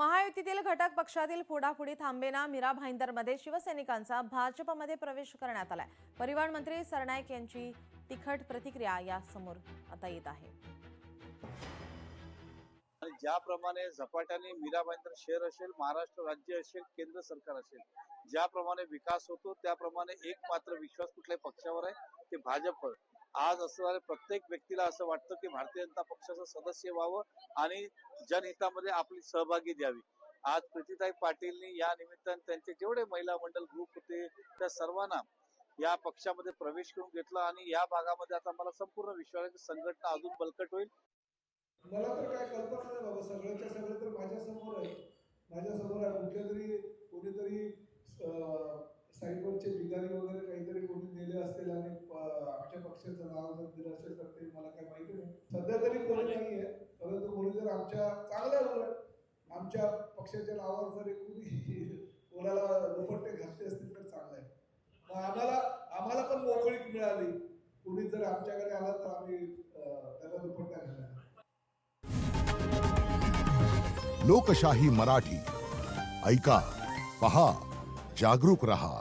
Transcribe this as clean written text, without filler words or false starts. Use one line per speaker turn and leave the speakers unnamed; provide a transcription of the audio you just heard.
महायुतीतील घटक पक्षातील फोडाफोडी थांबेना. मीरा भाईंदरमध्ये शिवसैनिकांचा भाजपमध्ये प्रवेश करण्यात आलाय. परिवहन मंत्री सरनाईक यांची तिखट प्रतिक्रिया या समोर आता येत आहे.
आणि ज्याप्रमाणे झपाट्याने मीरा भाईंदर शहर असेल, महाराष्ट्र राज्य असेल, केंद्र सरकार असेल, ज्याप्रमाणे विकास होतो त्याप्रमाणे एक मात्र विश्वास कुठल्याही पक्षावर आहे ते भाजप. आज असणाऱ्या प्रत्येक व्यक्तीला असं वाटतं की भारतीय जनता पक्षाचं सदस्य व्हावं आणि जनहितामध्ये आपली सहभागी द्यावी. आज प्रीतीताई पाटीलनी या निमित्ताने त्यांचे जेवढे महिला मंडळ ग्रुप होते त्या सर्वांना या पक्षामध्ये प्रवेश करून घेतला आणि या भागामध्ये आता मला संपूर्ण विश्वास आहे की संघटना अजून बळकट होईल.
मला तर काय कल्पना नाही बाबा, सगळ्याच्या सगळं तर माझ्यासमोर आहे. कुठल्या तरी कोणीतरी साईडवरचे भिकारी वगैरे काहीतरी कोणी नेले असतील आणि आमच्या पक्षाचं नाव जर दिलं असेल तर ते मला काय माहिती नाही. सध्या तरी कोणी नाहीये, परंतु कोणी जर आमच्या चांगल्या उलट आमच्या पक्षाच्या नावावर जर कोणी कोणाला दुपट्टे घातले असतील तर चांगलं आहे. आम्हाला पण मोकळीक मिळाली. कोणी जर आमच्याकडे आला तर आम्ही त्याला दुपट्टा घालणार.
लोकशाही मराठी ऐका, पहा, जागरूक रहा.